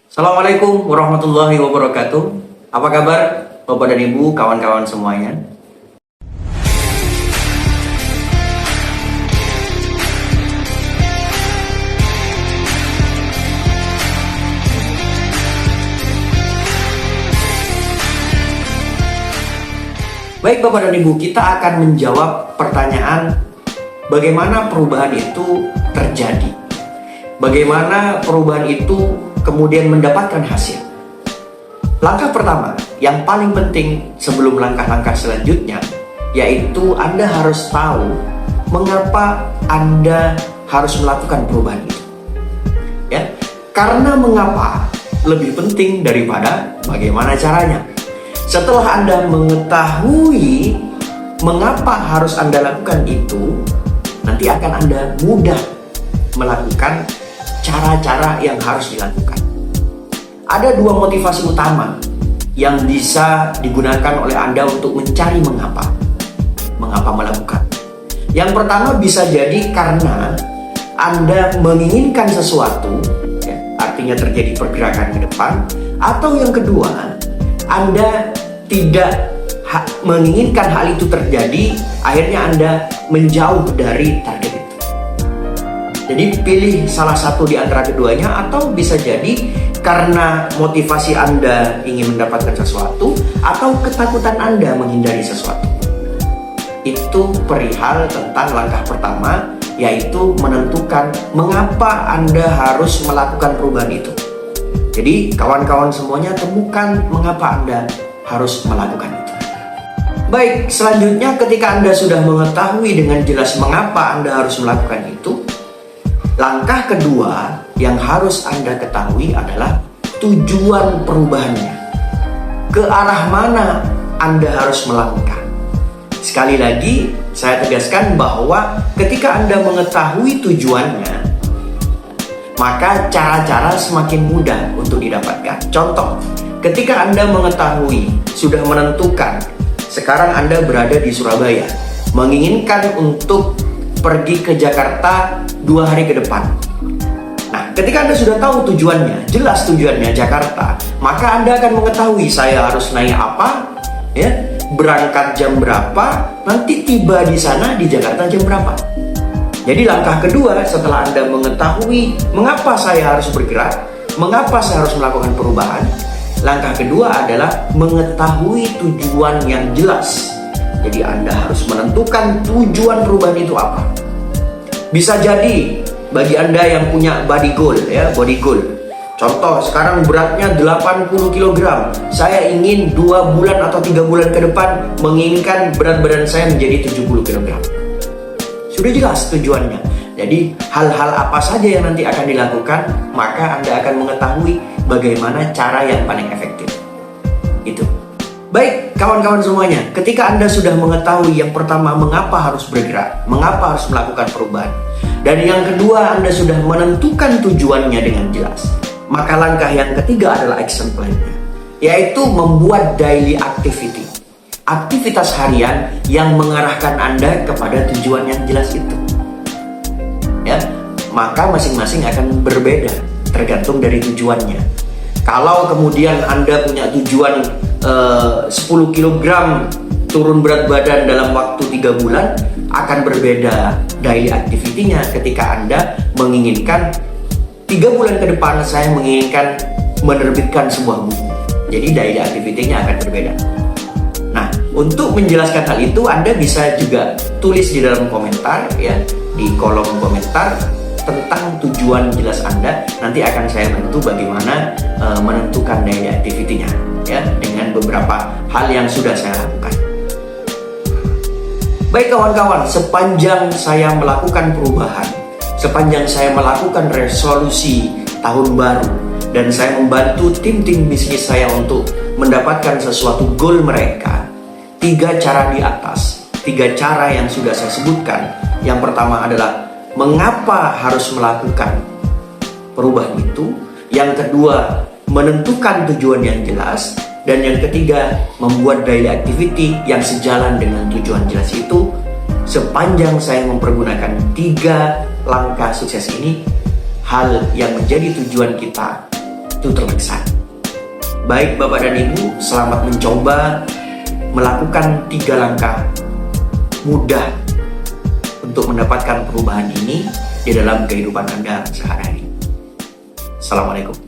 Assalamualaikum warahmatullahi wabarakatuh. Apa kabar Bapak dan Ibu, kawan-kawan semuanya? Baik Bapak dan Ibu, kita akan menjawab pertanyaan bagaimana perubahan itu terjadi. Bagaimana perubahan itu kemudian mendapatkan hasil. Langkah pertama yang paling penting sebelum langkah-langkah selanjutnya, yaitu Anda harus tahu mengapa Anda harus melakukan perubahan itu. Ya, karena mengapa lebih penting daripada bagaimana caranya. Setelah Anda mengetahui mengapa harus Anda lakukan itu, nanti akan Anda mudah melakukan cara-cara yang harus dilakukan. Ada dua motivasi utama yang bisa digunakan oleh Anda untuk mencari mengapa melakukan. Yang pertama bisa jadi karena Anda menginginkan sesuatu, ya, artinya terjadi pergerakan ke depan. Atau yang kedua, Anda tidak menginginkan hal itu terjadi, akhirnya Anda menjauh dari target itu. Jadi pilih salah satu di antara keduanya, atau bisa jadi karena motivasi Anda ingin mendapatkan sesuatu atau ketakutan Anda menghindari sesuatu. Itu perihal tentang langkah pertama, yaitu menentukan mengapa Anda harus melakukan perubahan itu. Jadi kawan-kawan semuanya temukan mengapa Anda harus melakukan itu. Baik, selanjutnya ketika Anda sudah mengetahui dengan jelas mengapa Anda harus melakukan itu, langkah kedua yang harus Anda ketahui adalah tujuan perubahannya. Ke arah mana Anda harus melangkah? Sekali lagi, saya tegaskan bahwa ketika Anda mengetahui tujuannya, maka cara-cara semakin mudah untuk didapatkan. Contoh, ketika Anda mengetahui, sudah menentukan, sekarang Anda berada di Surabaya, menginginkan untuk pergi ke Jakarta 2 hari ke depan. Nah, ketika Anda sudah tahu tujuannya, jelas tujuannya Jakarta, maka Anda akan mengetahui saya harus naik apa, ya, berangkat jam berapa, nanti tiba di sana di Jakarta jam berapa. Jadi langkah kedua setelah Anda mengetahui mengapa saya harus bergerak, mengapa saya harus melakukan perubahan, langkah kedua adalah mengetahui tujuan yang jelas. Jadi Anda harus menentukan tujuan perubahan itu apa. Bisa jadi bagi Anda yang punya body goal, ya, body goal. Contoh, sekarang beratnya 80 kg. Saya ingin 2 bulan atau 3 bulan ke depan menginginkan berat badan saya menjadi 70 kg. Sudah jelas tujuannya. Jadi hal-hal apa saja yang nanti akan dilakukan, maka Anda akan mengetahui bagaimana cara yang paling efektif. Itu. Baik, kawan-kawan semuanya, ketika Anda sudah mengetahui yang pertama mengapa harus bergerak, mengapa harus melakukan perubahan, dan yang kedua Anda sudah menentukan tujuannya dengan jelas, maka langkah yang ketiga adalah action plan-nya, yaitu membuat daily activity, aktivitas harian yang mengarahkan Anda kepada tujuan yang jelas itu. Ya, maka masing-masing akan berbeda tergantung dari tujuannya. Kalau kemudian Anda punya tujuan 10 kg turun berat badan dalam waktu 3 bulan, akan berbeda daily activity-nya ketika Anda menginginkan 3 bulan ke depan saya menginginkan menerbitkan sebuah buku. Jadi daily activity-nya akan berbeda. Nah, untuk menjelaskan hal itu Anda bisa juga tulis di dalam komentar, ya, di kolom komentar tentang tujuan jelas Anda. Nanti akan saya bantu bagaimana menentukan daily activity-nya, ya, dengan beberapa hal yang sudah saya lakukan. Baik kawan-kawan, sepanjang saya melakukan perubahan, sepanjang saya melakukan resolusi tahun baru, dan saya membantu tim-tim bisnis saya untuk mendapatkan sesuatu goal mereka, 3 cara di atas, 3 cara yang sudah saya sebutkan. Yang pertama adalah mengapa harus melakukan perubahan itu, yang kedua menentukan tujuan yang jelas, dan yang ketiga membuat daily activity yang sejalan dengan tujuan jelas itu. Sepanjang saya mempergunakan 3 langkah sukses ini, hal yang menjadi tujuan kita itu terlaksana. Baik Bapak dan Ibu, selamat mencoba melakukan 3 langkah mudah untuk mendapatkan perubahan ini di dalam kehidupan Anda sehari-hari. Assalamualaikum.